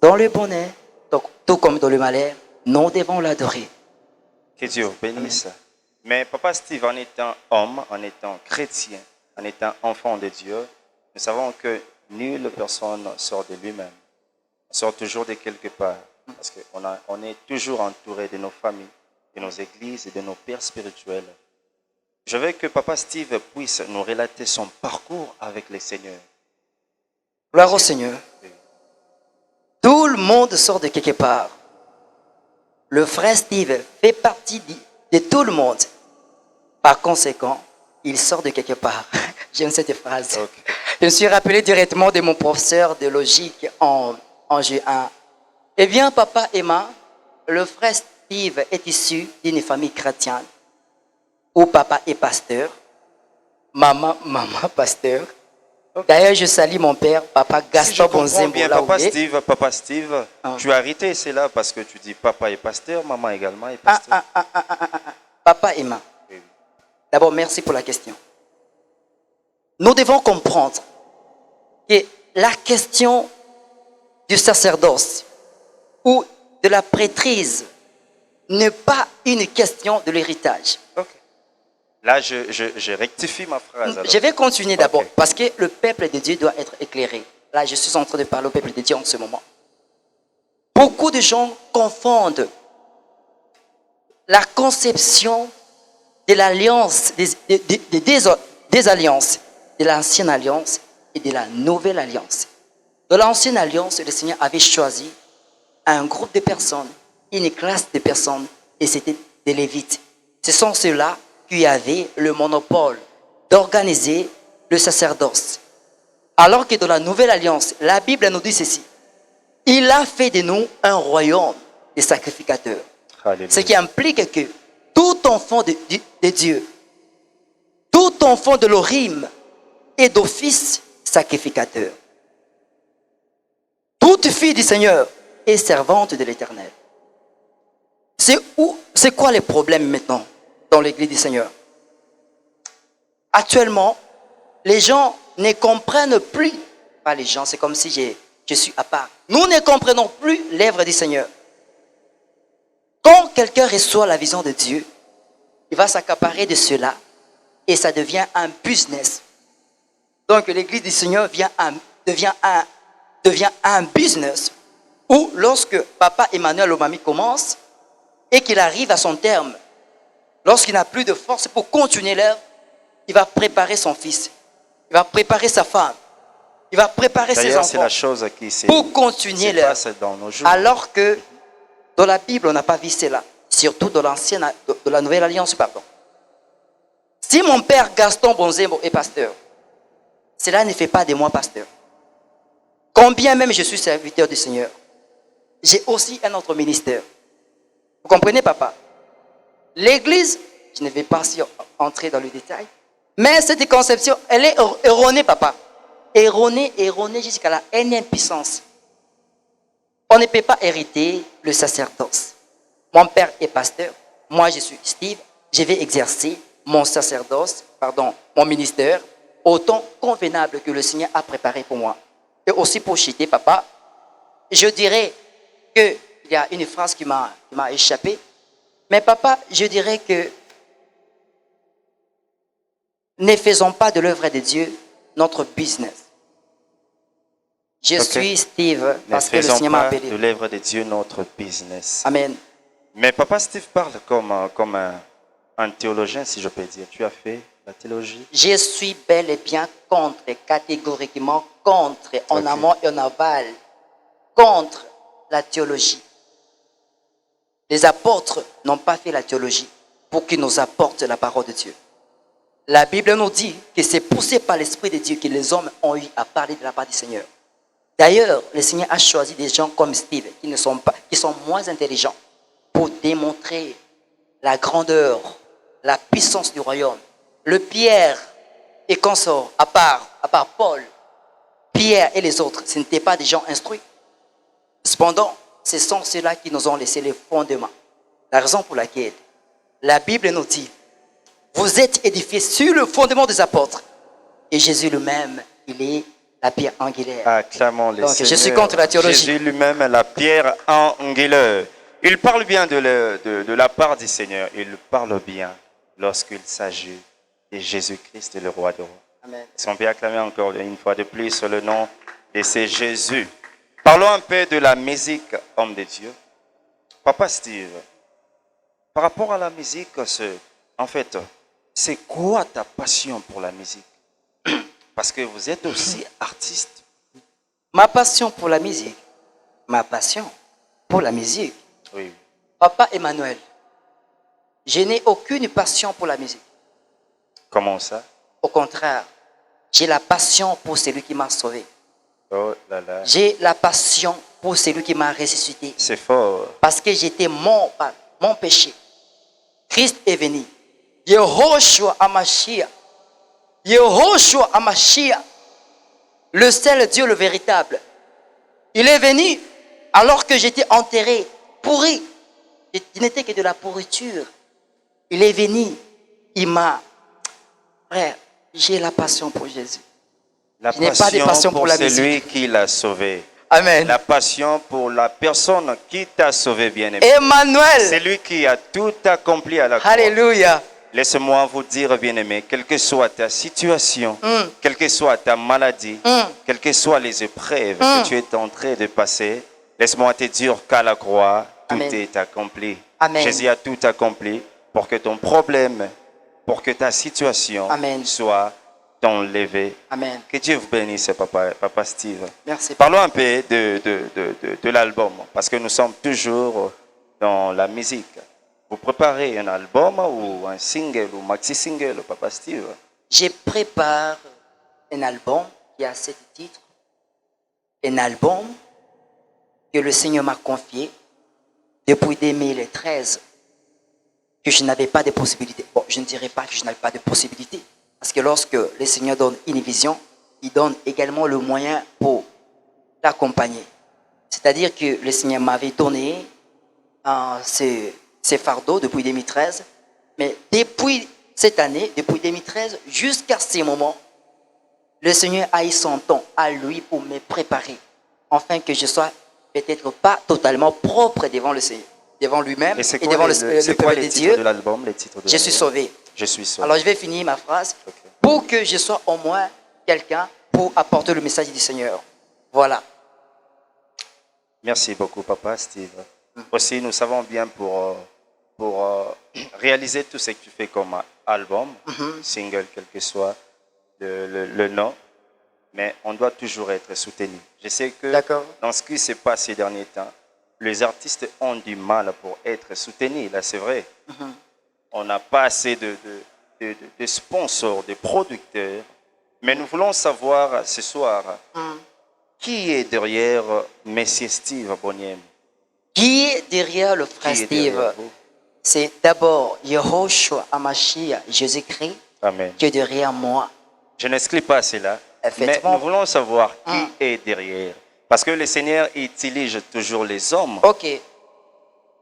Dans le bonheur, donc, tout comme dans le malheur, nous devons l'adorer. Que Dieu vous bénisse. Mais papa Steve, en étant homme, en étant chrétien, en en étant enfant de Dieu, nous savons que nulle personne sort de lui-même. On sort toujours de quelque part. Parce qu'on est toujours entouré de nos familles, de nos églises et de nos pères spirituels. Je veux que Papa Steve puisse nous relater son parcours avec le Seigneur. Gloire au Seigneur. Tout le monde sort de quelque part. Le frère Steve fait partie de tout le monde. Par conséquent, il sort de quelque part. J'aime cette phrase. Ok. Je me suis rappelé directement de mon professeur de logique en G1. Eh bien, papa Emma, le frère Steve est issu d'une famille chrétienne où papa est pasteur, maman pasteur. D'ailleurs, je salue mon père, papa Si je Gaston comprends Bonzembo. bien, là où il est. Papa Steve, Ah. tu as arrêté cela parce que tu dis papa est pasteur, maman également est pasteur. Papa Emma, Oui, oui. d'abord, merci pour la question. Nous devons comprendre que la question du sacerdoce ou de la prêtrise n'est pas une question de l'héritage. Ok. Là, je rectifie ma phrase. alors. Je vais continuer d'abord Ok. parce que le peuple de Dieu doit être éclairé. Là, je suis en train de parler au peuple de Dieu en ce moment. Beaucoup de gens confondent la conception de l'alliance, des alliances, de l'ancienne alliance et de la nouvelle alliance. Dans l'ancienne alliance, le Seigneur avait choisi un groupe de personnes, une classe de personnes, et c'était des Lévites. Ce sont ceux-là qui avaient le monopole d'organiser le sacerdoce. Alors que dans la nouvelle alliance, la Bible nous dit ceci. Il a fait de nous un royaume de sacrificateurs. Alléluia. Ce qui implique que tout enfant de Dieu, tout enfant de l'Orim est d'office sacrificateur. Toute fille du Seigneur est servante de l'Éternel. C'est quoi les problèmes maintenant dans l'église du Seigneur? Actuellement, les gens ne comprennent plus, pas les gens, c'est comme si je suis à part. Nous ne comprenons plus l'œuvre du Seigneur. Quand quelqu'un reçoit la vision de Dieu, il va s'accaparer de cela et ça devient un business. Donc l'église du Seigneur devient un business où lorsque Papa Emmanuel Omami commence et qu'il arrive à son terme, lorsqu'il n'a plus de force pour continuer l'œuvre, il va préparer son fils, il va préparer sa femme, il va préparer ses D'ailleurs, c'est enfants la chose qui se pour continuer se l'œuvre. passe dans nos jours. Alors que dans la Bible, on n'a pas vu cela, surtout dans de la Nouvelle Alliance, pardon. Si mon père Gaston Bonzembo est pasteur, cela ne fait pas de moi pasteur. Combien même je suis serviteur du Seigneur, j'ai aussi un autre ministère. Vous comprenez, papa? L'Église, je ne vais pas entrer dans le détail, mais cette conception, elle est erronée, papa. Erronée jusqu'à la énième puissance. On ne peut pas hériter le sacerdoce. Mon père est pasteur, moi je suis Steve, je vais exercer mon sacerdoce, mon ministère, autant convenable que le Seigneur a préparé pour moi. Et aussi pour chiter, papa, je dirais qu'il y a une phrase qui m'a échappé, mais papa, je dirais que ne faisons pas de l'œuvre de Dieu notre business. Je suis Steve Ne parce que le faisons Seigneur m'a pas appelé. de l'œuvre de Dieu notre business. Amen. Mais Papa Steve parle comme un théologien, si je peux dire. Tu as fait la théologie? Je suis bel et bien contre, catégoriquement contre, en Ok. amont et en aval, contre la théologie. Les apôtres n'ont pas fait la théologie pour qu'ils nous apportent la parole de Dieu. La Bible nous dit que c'est poussé par l'Esprit de Dieu que les hommes ont eu à parler de la part du Seigneur. D'ailleurs, le Seigneur a choisi des gens comme Steve qui sont moins intelligents pour démontrer la grandeur, la puissance du royaume. Le Pierre et consort, à part Paul, Pierre et les autres, ce n'étaient pas des gens instruits. Cependant, ce sont ceux-là qui nous ont laissé les fondements. La raison pour laquelle la Bible nous dit, vous êtes édifiés sur le fondement des apôtres. Et Jésus lui-même, il est la pierre angulaire. Acclamons les Donc, Seigneurs. je suis contre la théologie. Jésus lui-même est la pierre angulaire. Il parle bien de la part du Seigneur. Il parle bien lorsqu'il s'agit de Jésus-Christ, le roi des rois. Amen. Est-ce qu'on peut acclamer encore une fois de plus le nom de ce Jésus? Parlons un peu de la musique, homme de Dieu. Papa Steve, par rapport à la musique, en fait, c'est quoi ta passion pour la musique? Parce que vous êtes aussi artiste. Ma passion pour la musique. Ma passion pour la musique. Oui. Papa Emmanuel, je n'ai aucune passion pour la musique. Comment ça? Au contraire, j'ai la passion pour celui qui m'a sauvé. Oh là là. J'ai la passion pour celui qui m'a ressuscité. C'est fort. Parce que j'étais mon péché. Christ est venu. Yehoshua Amashia. Yehoshua Amashia. Le seul Dieu, le véritable. Il est venu alors que j'étais enterré, pourri. Il n'était que de la pourriture. Il est venu. Il m'a... Frère, j'ai la passion pour Jésus. La Je n'ai pas de passion pour la celui musique. qui l'a sauvé. Amen. La passion pour la personne qui t'a sauvé, bien-aimé. Emmanuel. C'est lui qui a tout accompli à la croix. Alléluia. Laisse-moi vous dire, bien-aimé, quelle que soit ta situation, quelle que soit ta maladie, quelles que soient les épreuves que tu es en train de passer, laisse-moi te dire qu'à la croix, tout Amen. est accompli. Amen. Jésus a tout accompli pour que ton problème, pour que ta situation Amen. soit enlevée. Amen. Que Dieu vous bénisse, Papa Steve. Merci. Parlons un peu de l'album, parce que nous sommes toujours dans la musique. Vous préparez un album ou un single ou maxi-single, Papa Steve? Je prépare un album qui a 7 titres. Un album que le Seigneur m'a confié depuis 2013, que je n'avais pas de possibilité. Bon, je ne dirais pas que je n'avais pas de possibilité, parce que lorsque le Seigneur donne une vision, il donne également le moyen pour l'accompagner. C'est-à-dire que le Seigneur m'avait donné ces fardeaux depuis 2013, mais depuis cette année, depuis 2013 jusqu'à ce moment, le Seigneur a eu son temps à lui pour me préparer, afin que je sois peut-être pas totalement propre devant le Seigneur, devant lui-même et devant le peuple de Dieu. De l'album, les titres de Je suis sauvé. Je suis sauvé. Alors je vais finir ma phrase pour que je sois au moins quelqu'un pour apporter le message du Seigneur. Voilà. Merci beaucoup, Papa Steve. Aussi, nous savons bien pour réaliser tout ce que tu fais comme album, single, quel que soit le nom, mais on doit toujours être soutenu. Je sais que dans ce qui se passe ces derniers temps, les artistes ont du mal pour être soutenus, là c'est vrai. On n'a pas assez de sponsors, de producteurs, mais nous voulons savoir ce soir qui est derrière Monsieur Steve Boniem. Qui est derrière le frère Steve? C'est d'abord Yehoshua Amashia, Jésus-Christ, qui est derrière moi. Je n'exclus pas cela, mais nous voulons savoir qui est derrière. Parce que le Seigneur utilise toujours les hommes. Ok.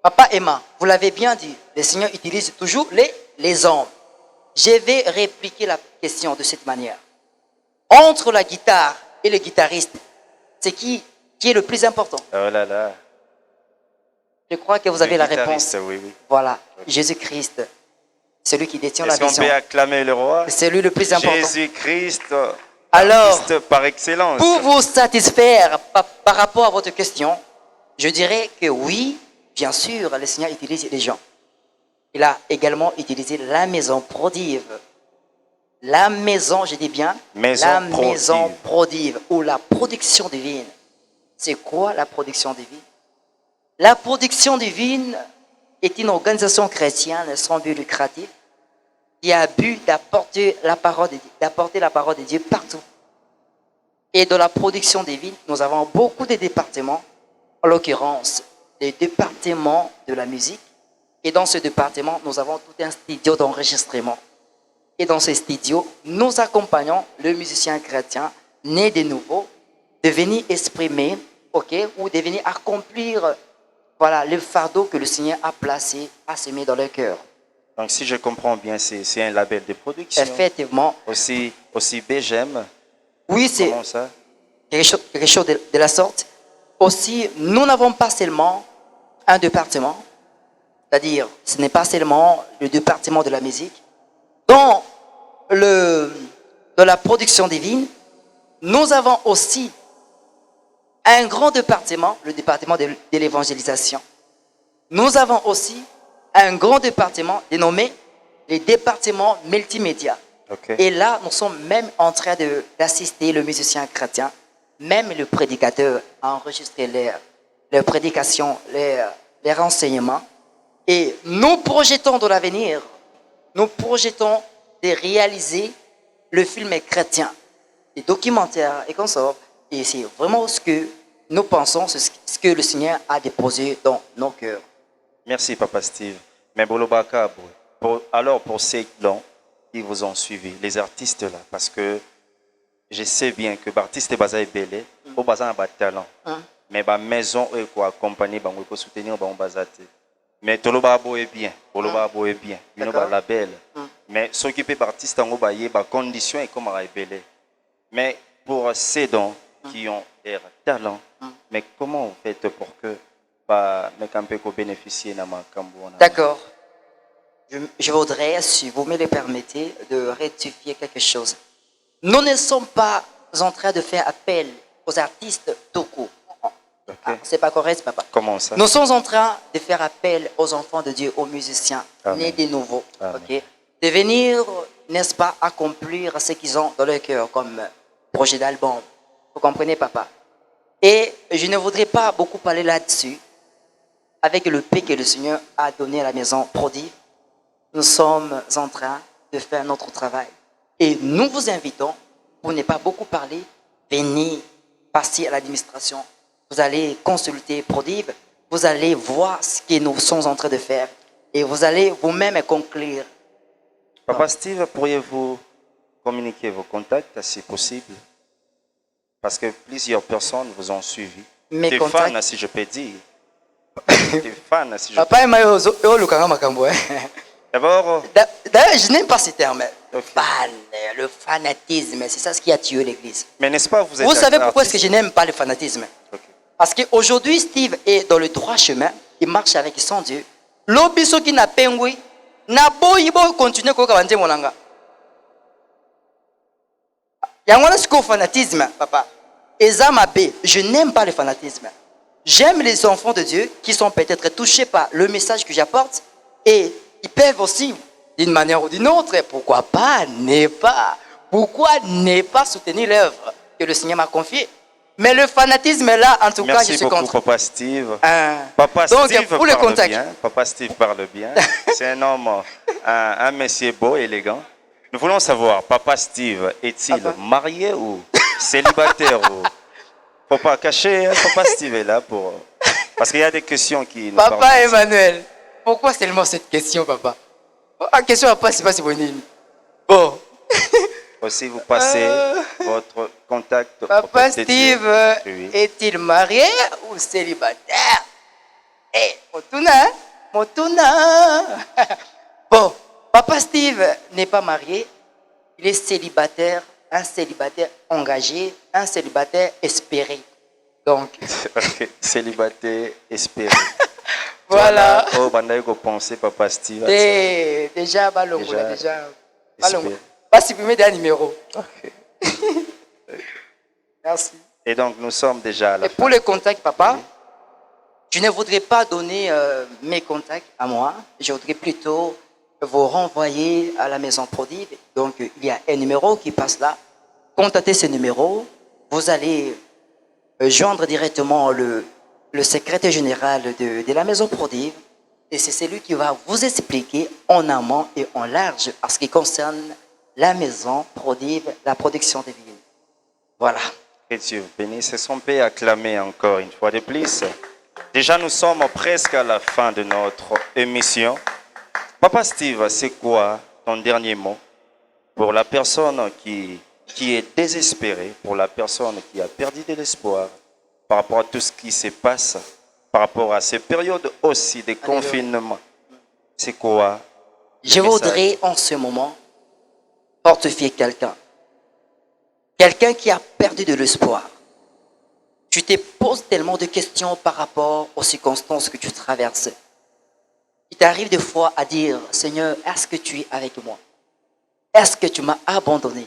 Papa Emma, vous l'avez bien dit, le Seigneur utilise toujours les hommes. Je vais répliquer la question de cette manière. Entre la guitare et le guitariste, c'est qui est le plus important? Oh là là. Je crois que vous avez la réponse. Oui, oui. Voilà, Jésus-Christ, celui qui détient la vision. Est-ce qu'on peut acclamer le roi? C'est lui le plus important. Jésus-Christ, alors, artiste par excellence. Pour vous satisfaire par rapport à votre question, je dirais que oui, bien sûr, le Seigneur utilise les gens. Il a également utilisé la maison prodive. La maison, je dis bien, maison prodive ou la production divine. C'est quoi la production divine? La production divine est une organisation chrétienne sans but lucratif qui a but d'apporter la parole de Dieu partout. Et dans la production divine, nous avons beaucoup de départements, en l'occurrence, les départements de la musique. Et dans ce département, nous avons tout un studio d'enregistrement. Et dans ce studio, nous accompagnons le musicien chrétien né de nouveau de venir exprimer, ou de venir accomplir le fardeau que le Seigneur a placé, a semé dans leur cœur. Donc, si je comprends bien, c'est un label de production. Effectivement. Aussi BGM. Oui, c'est comment ça? quelque chose de la sorte. Aussi, nous n'avons pas seulement un département, c'est-à-dire, ce n'est pas seulement le département de la musique, dont de la production divine, nous avons aussi un grand département, le département de l'évangélisation. Nous avons aussi un grand département dénommé les départements multimédia. Ok. Et là, nous sommes même en train d'assister le musicien chrétien, même le prédicateur à enregistrer les prédications, les renseignements. Et nous projetons dans l'avenir, nous projetons de réaliser le film chrétien, des documentaires et consorts. Et c'est vraiment ce que nous pensons, ce que le Seigneur a déposé dans nos cœurs. Merci, Papa Steve. Mais Bolobaka, alors pour ces gens qui vous ont suivi, les artistes là, parce que je sais bien que l'artiste est basé belé, au basé un talent. Mais la maison est quoi accompagner, il faut soutenir le basé. Mais tout le monde est bien, tout le monde est bien, il y a la belle. Mais ceux qui peuvent artistes en haut, il y a conditions et comme à belé. Mais pour ces dons qui ont des talents, mais comment vous faites pour que bénéficier de ma Cambourne? D'accord. Je voudrais, si vous me le permettez, de rectifier quelque chose. Nous ne sommes pas en train de faire appel aux artistes tout court. Okay. C'est pas correct, papa. Comment ça? Nous sommes en train de faire appel aux enfants de Dieu, aux musiciens, Amen. nés de nouveau. Amen. Okay? De venir, n'est-ce pas, accomplir ce qu'ils ont dans leur cœur comme projet d'album. Vous comprenez, papa? Et je ne voudrais pas beaucoup parler là-dessus. Avec le paix que le Seigneur a donné à la maison prodigue, nous sommes en train de faire notre travail. Et nous vous invitons, pour ne pas beaucoup parler, venez passer à l'administration. Vous allez consulter Prodive, vous allez voir ce que nous sommes en train de faire et vous allez vous-même conclure. Papa Steve, pourriez-vous communiquer vos contacts si possible? Parce que plusieurs personnes vous ont suivi. Mes Des contacts. fans, si je peux dire. Des fans, si je peux Papa et D'abord, d'ailleurs, je n'aime pas ce terme. Ok. Fan, le fanatisme, c'est ça ce qui a tué l'Église. mais n'est-ce pas, vous êtes Vous savez un pourquoi est-ce que artiste? je n'aime pas le fanatisme? Ok. Parce qu'aujourd'hui, Steve est dans le droit chemin, il marche avec son Dieu. L'obiso qui n'a pas engoué, n'a pas eu continuer à faire mon langa. Il y a un fanatisme, papa. Et ça m'a bé. Je n'aime pas le fanatisme. J'aime les enfants de Dieu qui sont peut-être touchés par le message que j'apporte et ils peuvent aussi, d'une manière ou d'une autre, pourquoi ne pas soutenir l'œuvre que le Seigneur m'a confiée. Mais le fanatisme est là, en tout cas, je Merci suis beaucoup, contre. Papa Steve. Donc, Steve pour le parle contact. bien. Papa Steve parle bien. C'est un homme, un monsieur beau, élégant. Nous voulons savoir, Papa Steve est-il Papa. marié ou célibataire ou... Faut pas cacher, hein, Papa Steve est là pour... Parce qu'il y a des questions qui nous Papa parlent. Emmanuel, pourquoi seulement cette question, papa? La question à pas, c'est pas si bonne. Bon. Aussi, vous passez votre contact. Papa auprès de Dieu. Steve, Oui. est-il marié ou célibataire? Eh, Motuna. Bon, Papa Steve n'est pas marié, il est célibataire, un célibataire engagé, un célibataire espéré. Donc, Ok, célibataire espéré. voilà. Oh, bandai ko penser Papa Steve. Déjà, balongo, Déjà, déjà. espéré. Balongo. Pas supprimer des numéros. Ok. Merci. Et donc, nous sommes déjà à la Et fin. pour les contacts, papa, je ne voudrais pas donner mes contacts à moi. Je voudrais plutôt vous renvoyer à la maison Prodive. Donc, il y a un numéro qui passe là. Contactez ce numéro. Vous allez joindre directement le secrétaire général de la maison Prodive. Et c'est celui qui va vous expliquer en amont et en large en ce qui concerne la maison Prodive, la production des vignes. Voilà. Que Dieu bénisse son Père, acclamé encore une fois de plus. Déjà, nous sommes presque à la fin de notre émission. Papa Steve, c'est quoi ton dernier mot pour la personne qui est désespérée, pour la personne qui a perdu de l'espoir par rapport à tout ce qui se passe, par rapport à ces périodes aussi de confinement? C'est quoi le Je message? voudrais en ce moment fortifier quelqu'un. Quelqu'un qui a perdu de l'espoir. Tu te poses tellement de questions par rapport aux circonstances que tu traverses. Il t'arrive des fois à dire, Seigneur, est-ce que tu es avec moi? Est-ce que tu m'as abandonné?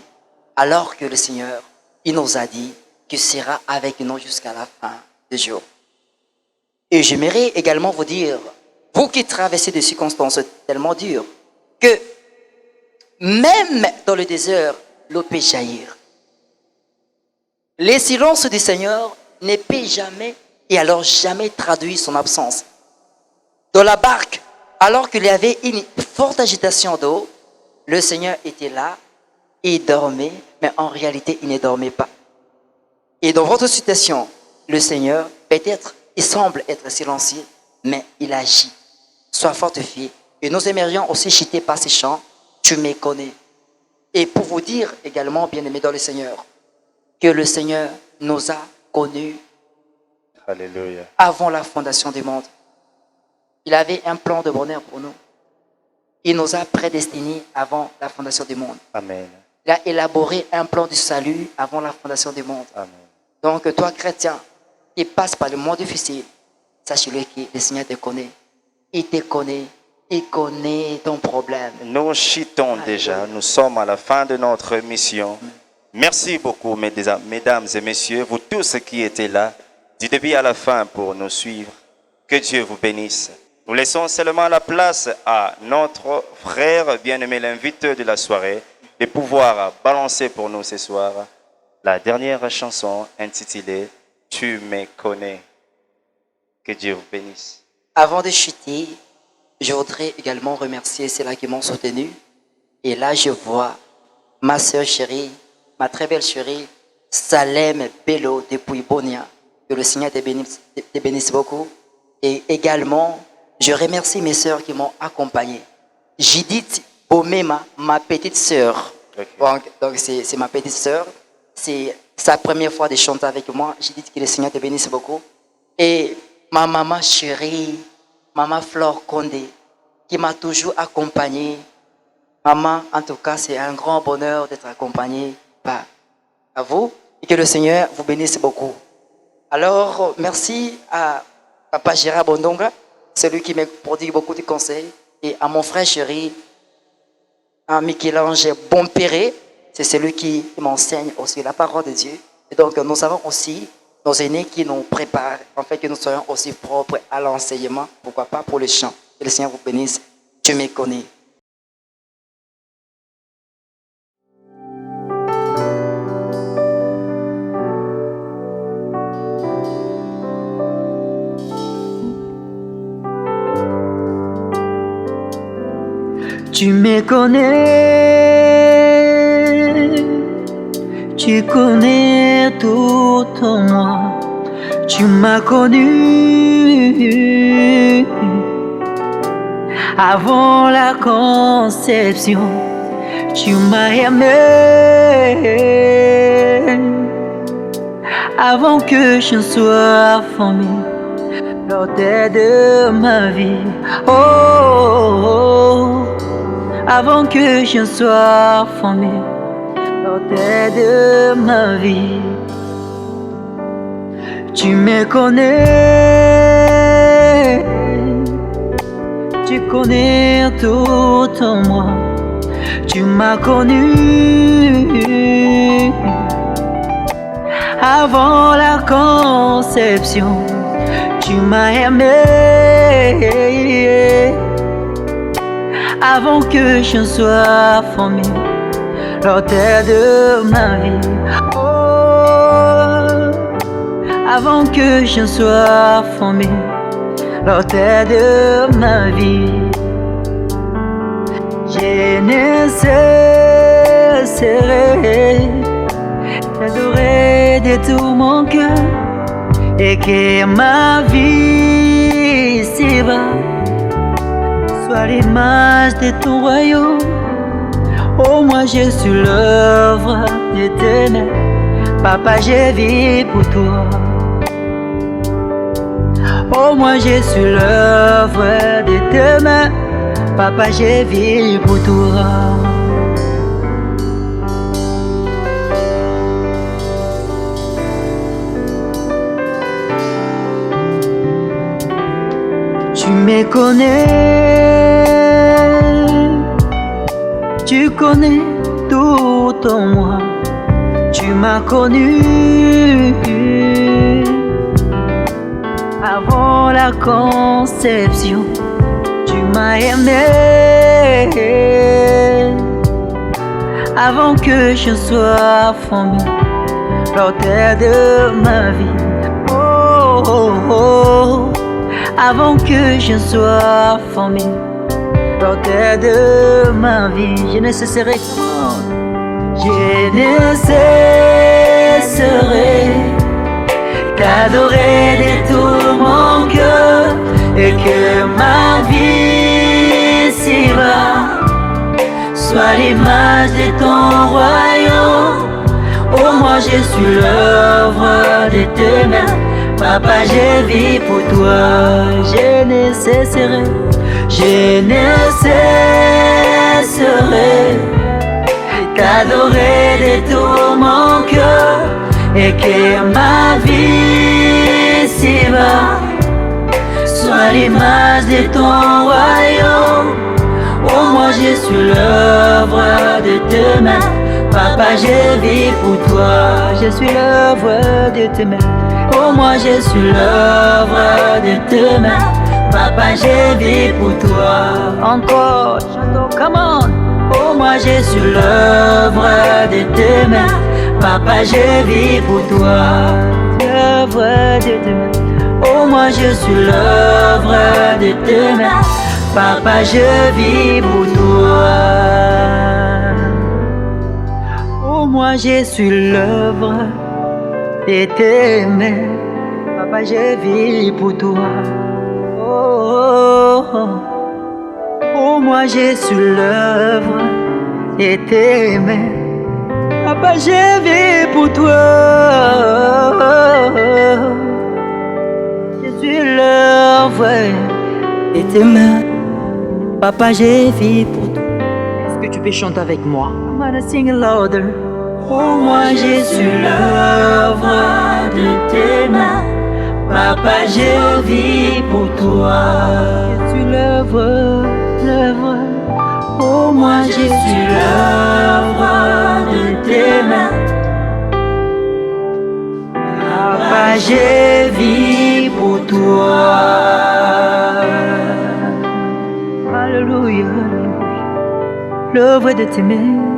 alors que le Seigneur, il nous a dit qu'il sera avec nous jusqu'à la fin des jours. Et j'aimerais également vous dire, vous qui traversez des circonstances tellement dures, que même dans le désert, l'eau peut jaillir. Les silences du Seigneur ne peut jamais et alors jamais traduire son absence. Dans la barque, alors qu'il y avait une forte agitation d'eau, le Seigneur était là, il dormait, mais en réalité, il ne dormait pas. Et dans votre situation, le Seigneur, peut-être, il semble être silencieux, mais il agit. Sois fortifié. Et nous aimerions aussi citer par ces chants, tu me connais. Et pour vous dire également, bien-aimés dans le Seigneur, que le Seigneur nous a connus Alléluia. avant la fondation du monde. Il avait un plan de bonheur pour nous. Il nous a prédestinés avant la fondation du monde. Amen. Il a élaboré un plan de salut avant la fondation du monde. Amen. Donc, toi, chrétien, qui passe par le monde difficile, sache-le que le Seigneur te connaît. Il te connaît. Il connaît ton problème. Nous chitons déjà, nous sommes à la fin de notre mission. Merci beaucoup, mesdames et messieurs, vous tous qui étaient là, du début à la fin pour nous suivre. Que Dieu vous bénisse. Nous laissons seulement la place à notre frère bien-aimé, l'invité de la soirée, de pouvoir balancer pour nous ce soir la dernière chanson intitulée « Tu me connais ». Que Dieu vous bénisse. Avant de chuter, je voudrais également remercier ceux-là qui m'ont soutenu. Et là, je vois ma soeur chérie, ma très belle chérie, Salem Bello depuis Bonia. Que le Seigneur te bénisse beaucoup. Et également, je remercie mes sœurs qui m'ont accompagné. Judith Bomema, ma petite sœur. Okay. Donc c'est ma petite sœur. C'est sa première fois de chanter avec moi. Judith, que le Seigneur te bénisse beaucoup. Et ma maman chérie, maman Flore Condé, qui m'a toujours accompagné. Maman, en tout cas, c'est un grand bonheur d'être accompagné par vous. Et que le Seigneur vous bénisse beaucoup. Alors, merci à Papa Gérard Bondonga, celui qui me prodigue beaucoup de conseils, et à mon frère chéri, à Michel-Ange Bompéré, c'est celui qui m'enseigne aussi la parole de Dieu. Et donc, nous avons aussi nos aînés qui nous préparent, en fait, que nous soyons aussi propres à l'enseignement, pourquoi pas pour le chant. Que le Seigneur vous bénisse. Tu me connais. Tu me connais, tu connais tout en moi, tu m'as connu avant la conception, tu m'as aimé avant que je ne sois formé. L'auteur de ma vie, oh, oh, oh, avant que je ne sois formé, l'auteur de ma vie. Tu me connais, tu connais tout en moi, tu m'as connu avant la conception. Tu m'as aimé avant que je ne sois formé, l'auteur de ma vie. Oh, avant que je ne sois formé, l'auteur de ma vie. Je ne cesserai d'adorer de tout mon cœur, et que ma vie ici-bas soit l'image de ton royaume. Oh, moi je suis l'œuvre de tes mains, Papa, je vis pour toi. Oh, moi je suis l'œuvre de tes mains, Papa, je vis pour toi. Tu me connais, tu connais tout en moi, m'as connu avant la conception. Tu m'as aimé avant que je sois formé lors de ma vie. Oh, oh, oh, avant que je sois formé lors de ma vie. Je ne cesserai t'adorer de tout mon cœur, et que ma vie ici-bas soit l'image de ton royaume. Oh, moi je suis l'œuvre de tes mains. Papa, je vis pour toi. Je ne cesserai t'adorer de tout mon cœur, et que ma vie ici-bas soit l'image de ton royaume. Oh, moi je suis l'œuvre de tes mains. Papa, je vis pour toi. Je suis l'œuvre de tes mains. Oh, moi je suis l'œuvre de tes mains. Papa, je vis pour toi. Encore, chantons, come on. Oh, moi je suis l'œuvre de tes mains. Papa, je vis pour toi. L'œuvre de tes mains. Oh, moi je suis l'œuvre de tes mains. Papa, je vis pour toi. Oh, moi je suis l'œuvre de tes mains. Papa, je vis pour toi. Oh, oh, oh. Oh, moi je suis l'œuvre de tes mains. Papa, je vis pour toi. Je suis l'œuvre de tes mains. Papa, je vis pour toi. Est-ce que tu peux chanter avec moi? I'm gonna sing louder. Oh, moi je suis l'œuvre de tes mains. Papa, je vis pour toi. Je suis l'œuvre. Oh, moi je suis l'œuvre de tes mains. Papa, je vis pour toi. Alléluia, l'œuvre de tes mains.